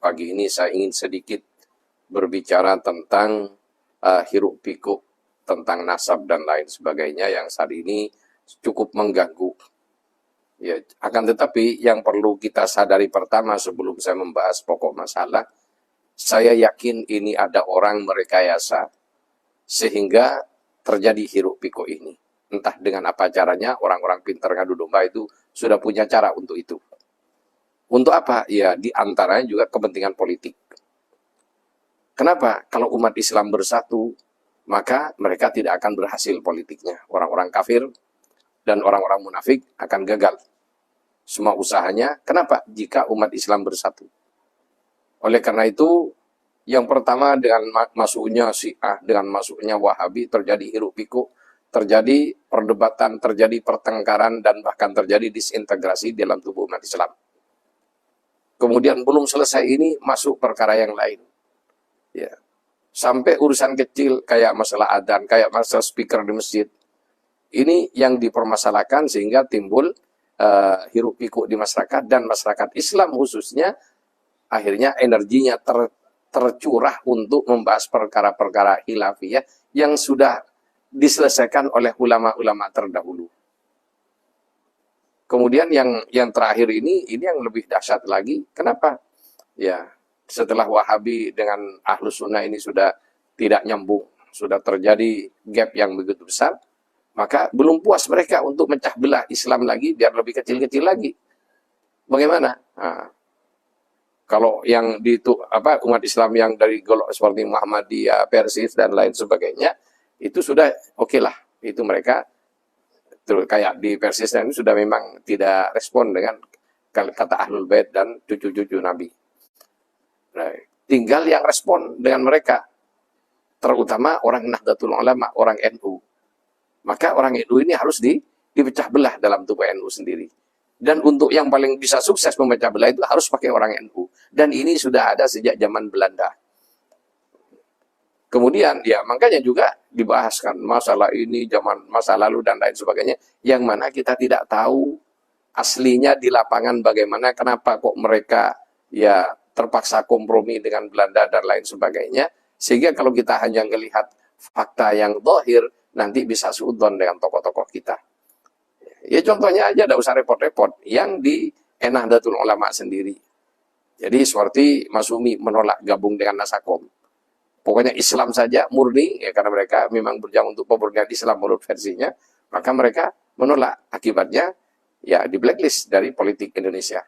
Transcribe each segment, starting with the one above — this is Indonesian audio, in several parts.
pagi ini saya ingin sedikit berbicara tentang hiruk pikuk, tentang nasab dan lain sebagainya yang saat ini cukup mengganggu. Ya, akan tetapi yang perlu kita sadari pertama sebelum saya membahas pokok masalah, saya yakin ini ada orang merekayasa sehingga terjadi hiruk pikuk ini. Entah dengan apa caranya, orang-orang pintar ngadu domba itu sudah punya cara untuk itu. Untuk apa? Ya, di antaranya juga kepentingan politik. Kenapa? Kalau umat Islam bersatu, maka mereka tidak akan berhasil politiknya. Orang-orang kafir dan orang-orang munafik akan gagal semua usahanya. Kenapa? Jika umat Islam bersatu. Oleh karena itu, yang pertama dengan masuknya Syiah, dengan masuknya Wahabi, terjadi hiruk pikuk, terjadi perdebatan, terjadi pertengkaran, dan bahkan terjadi disintegrasi dalam tubuh umat Islam. Kemudian belum selesai ini, masuk perkara yang lain. Ya. Sampai urusan kecil, kayak masalah adzan, kayak masalah speaker di masjid. Ini yang dipermasalahkan sehingga timbul hiruk pikuk di masyarakat, dan masyarakat Islam khususnya akhirnya energinya tercurah untuk membahas perkara-perkara khilafiyah yang sudah diselesaikan oleh ulama-ulama terdahulu. Kemudian yang terakhir ini yang lebih dahsyat lagi. Kenapa? Ya, setelah Wahabi dengan Ahlus Sunnah ini sudah tidak nyambung, sudah terjadi gap yang begitu besar, maka belum puas mereka untuk mecah belah Islam lagi biar lebih kecil-kecil lagi. Bagaimana? Nah, kalau yang di umat Islam yang dari golok seperti Muhammadiyah, Persis dan lain sebagainya, itu sudah oke lah. Itu mereka kayak di Persis ini sudah memang tidak respon dengan kata Ahlul Bait dan cucu-cucu Nabi. Nah, tinggal yang respon dengan mereka, terutama orang Nahdlatul Ulama, orang NU. Maka orang NU ini harus dipecah belah dalam tubuh NU sendiri. Dan untuk yang paling bisa sukses memecah belah itu harus pakai orang NU. Dan ini sudah ada sejak zaman Belanda. Kemudian ya makanya juga dibahaskan masalah ini zaman masa lalu dan lain sebagainya, yang mana kita tidak tahu aslinya di lapangan bagaimana, kenapa kok mereka ya terpaksa kompromi dengan Belanda dan lain sebagainya, sehingga kalau kita hanya melihat fakta yang zahir nanti bisa suudzon dengan tokoh-tokoh kita. Ya contohnya aja, tidak usah repot-repot, yang di Nahdlatul Ulama sendiri. Jadi seperti Mas Umi menolak gabung dengan Nasakom. Pokoknya Islam saja murni, ya karena mereka memang berjuang untuk pemurnian Islam menurut versinya, maka mereka menolak. Akibatnya ya di blacklist dari politik Indonesia.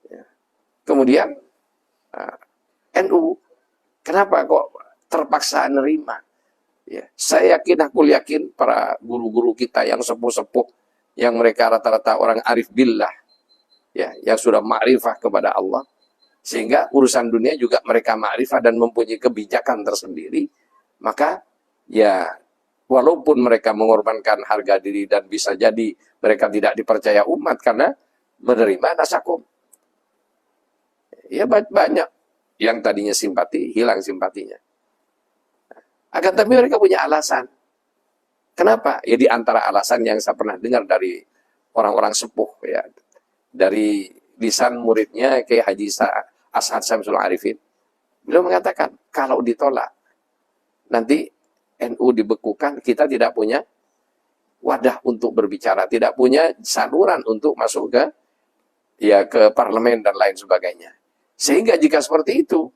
Ya. Kemudian NU, kenapa kok terpaksa nerima? Ya, saya aku yakin para guru-guru kita yang sepuh-sepuh, yang mereka rata-rata orang arif billah, ya, yang sudah ma'rifah kepada Allah, sehingga urusan dunia juga mereka ma'rifah dan mempunyai kebijakan tersendiri, maka ya walaupun mereka mengorbankan harga diri dan bisa jadi mereka tidak dipercaya umat karena menerima Nasakom. Ya banyak yang tadinya simpati, hilang simpatinya. Akan tapi mereka punya alasan. Kenapa? Ya di antara alasan yang saya pernah dengar dari orang-orang sepuh, ya, dari lisan muridnya kayak Haji Ashad Syamsul Arifin. Beliau mengatakan, kalau ditolak, nanti NU dibekukan, kita tidak punya wadah untuk berbicara, tidak punya saluran untuk masuk ke parlemen dan lain sebagainya. Sehingga jika seperti itu,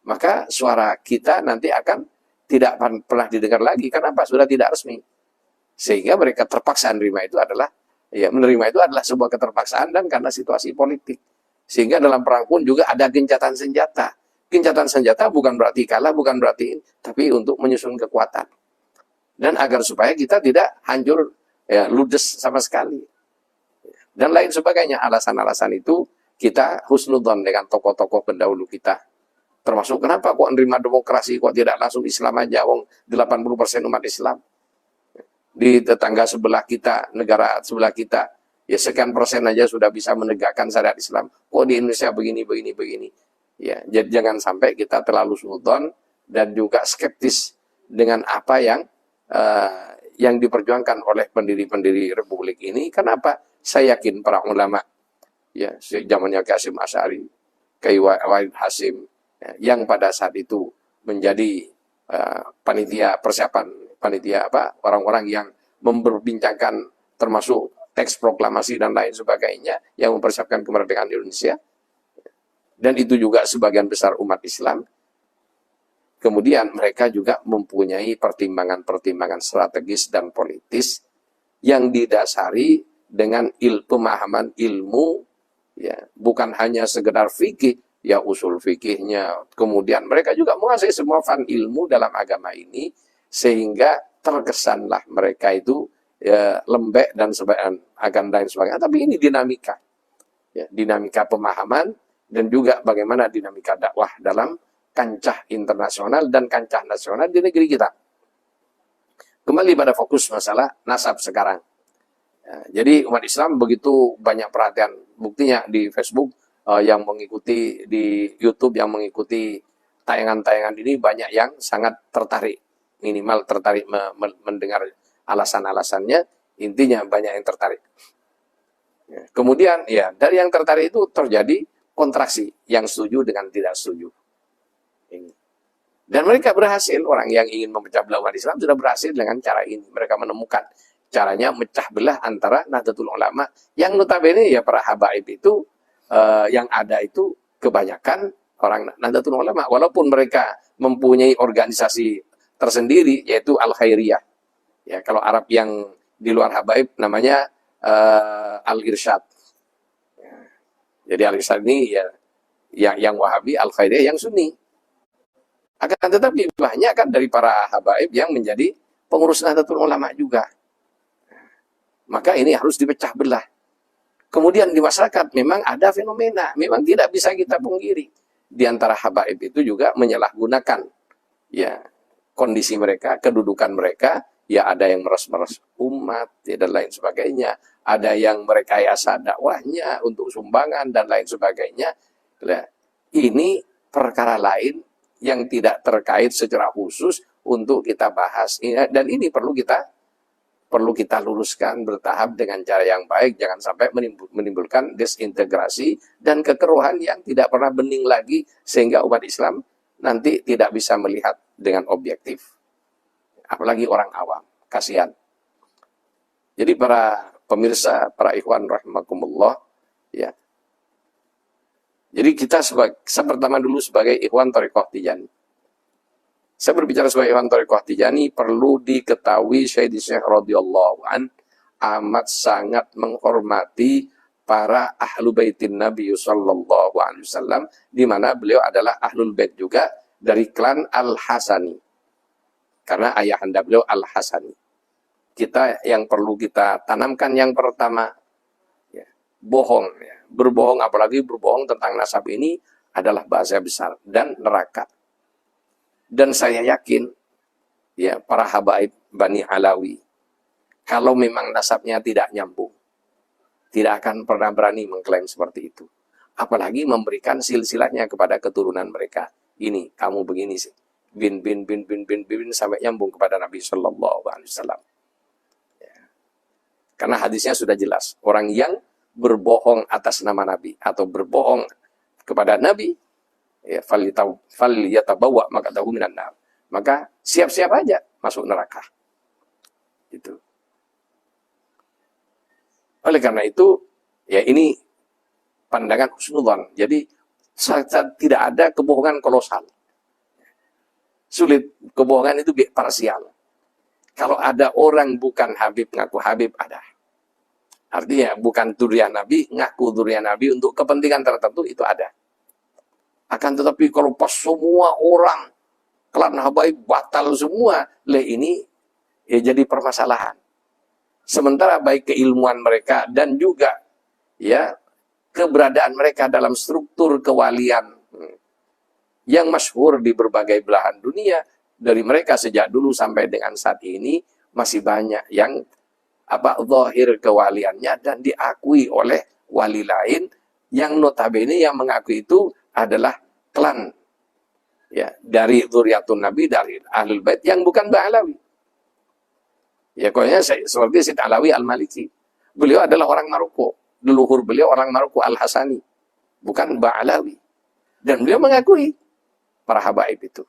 maka suara kita nanti akan tidak pernah didengar lagi. Kenapa? Sudah tidak resmi. Sehingga mereka terpaksa menerima itu adalah sebuah keterpaksaan dan karena situasi politik. Sehingga dalam perang pun juga ada gencatan senjata. Gencatan senjata bukan berarti kalah, bukan berarti, tapi untuk menyusun kekuatan. Dan agar supaya kita tidak hancur, ya, ludes sama sekali. Dan lain sebagainya. Alasan-alasan itu kita husnudzon dengan tokoh-tokoh pendahulu kita. Termasuk kenapa kok menerima demokrasi, kok tidak langsung Islam aja, wong 80% umat Islam. Di tetangga sebelah kita, negara sebelah kita, ya sekian persen aja sudah bisa menegakkan syariat Islam. Kok di Indonesia begini. Ya, jadi jangan sampai kita terlalu suudzon dan juga skeptis dengan apa yang diperjuangkan oleh pendiri-pendiri Republik ini. Kenapa? Saya yakin para ulama, ya zamannya Qasim Asy'ari, Kiai Wahid Hasyim, yang pada saat itu menjadi panitia persiapan, panitia orang-orang yang memperbincangkan termasuk teks proklamasi dan lain sebagainya yang mempersiapkan kemerdekaan Indonesia, dan itu juga sebagian besar umat Islam. Kemudian mereka juga mempunyai pertimbangan-pertimbangan strategis dan politis yang didasari dengan pemahaman ilmu, ya, bukan hanya sekedar fikih, ya usul fikihnya. Kemudian mereka juga menguasai semua fan ilmu dalam agama ini, sehingga terkesanlah mereka itu ya, lembek dan akan lain sebagainya. Tapi ini dinamika, ya, dinamika pemahaman dan juga bagaimana dinamika dakwah dalam kancah internasional dan kancah nasional di negeri kita. Kembali pada fokus masalah nasab sekarang. Ya, jadi umat Islam begitu banyak perhatian, buktinya di Facebook yang mengikuti, di YouTube yang mengikuti tayangan-tayangan ini banyak yang sangat tertarik, minimal tertarik mendengar alasan-alasannya, intinya banyak yang tertarik. Ya, kemudian ya dari yang tertarik itu terjadi kontraksi, yang setuju dengan tidak setuju. Ini. Dan mereka berhasil, orang yang ingin memecah belah umat Islam sudah berhasil dengan cara ini. Mereka menemukan caranya mecah belah antara Nahdlatul Ulama yang notabene ya para habaib itu yang ada itu kebanyakan orang Nahdlatul Ulama, walaupun mereka mempunyai organisasi tersendiri yaitu Al-Khairiyah. Ya, kalau Arab yang di luar habaib namanya Al-Irsyad. Ya. Jadi Al-Irsyad ini ya yang Wahabi, Al-Khairiyah yang Sunni. Akan tetapi banyak kan dari para habaib yang menjadi pengurus Nahdlatul Ulama juga. Maka ini harus dipecah belah. Kemudian di masyarakat memang ada fenomena, memang tidak bisa kita pungkiri. Di antara habaib itu juga menyalahgunakan ya kondisi mereka, kedudukan mereka, ya ada yang meres-meres umat ya, dan lain sebagainya. Ada yang merekayasa dakwahnya untuk sumbangan dan lain sebagainya. Nah, ini perkara lain yang tidak terkait secara khusus untuk kita bahas. Dan ini perlu kita luruskan bertahap dengan cara yang baik, jangan sampai menimbulkan desintegrasi dan kekeruhan yang tidak pernah bening lagi, sehingga umat Islam nanti tidak bisa melihat dengan objektif. Apalagi orang awam, kasihan. Jadi para pemirsa, para ikhwan rahimakumullah, ya. Jadi saya pertama dulu sebagai ikhwan Thariqah Tijani. Saya berbicara sebagai ikhwan Thariqah Tijani, perlu diketahui Syekh radhiyallahu an amat sangat menghormati para ahlu baitin Nabi sallallahu alaihi wasallam, di mana beliau adalah ahlul bait juga dari klan Al-Hasani. Karena ayahanda beliau Al-Hasani. Kita yang perlu kita tanamkan yang pertama, ya, bohong, ya. Berbohong, apalagi berbohong tentang nasab ini adalah bahasa besar dan neraka. Dan saya yakin, ya, para habaib Bani Alawi, kalau memang nasabnya tidak nyambung, tidak akan pernah berani mengklaim seperti itu. Apalagi memberikan silsilahnya kepada keturunan mereka. Ini, kamu begini sih. Bin sampai nyambung kepada Nabi Sallallahu Alaihi Wasallam. Ya. Karena hadisnya sudah jelas. Orang yang berbohong atas nama Nabi atau berbohong kepada Nabi, ya, falyatabawa maq'adahu minan nar. Maka siap-siap aja masuk neraka. Gitu. Oleh karena itu, ya ini pandangan husnudzon. Jadi tidak ada kebohongan kolosal. Sulit, kebohongan itu parsial. Kalau ada orang bukan Habib ngaku Habib, ada. Artinya bukan durian Nabi, ngaku durian Nabi untuk kepentingan tertentu, itu ada. Akan tetapi kalau pas semua orang klan habaib batal semua, ini ya jadi permasalahan. Sementara baik keilmuan mereka dan juga ya keberadaan mereka dalam struktur kewalian yang masyhur di berbagai belahan dunia, dari mereka sejak dulu sampai dengan saat ini masih banyak yang zahir kewaliannya dan diakui oleh wali lain yang notabene yang mengaku itu adalah klan ya dari dzurriyyatun Nabi, dari Ahlul Bait yang bukan Ba'alawi. Ya pokoknya seperti Syed Alawi Al-Maliki. Beliau adalah orang Maroko. Leluhur beliau orang Maroko Al-Hasani, bukan Ba'alawi. Dan beliau mengakui para habaib itu.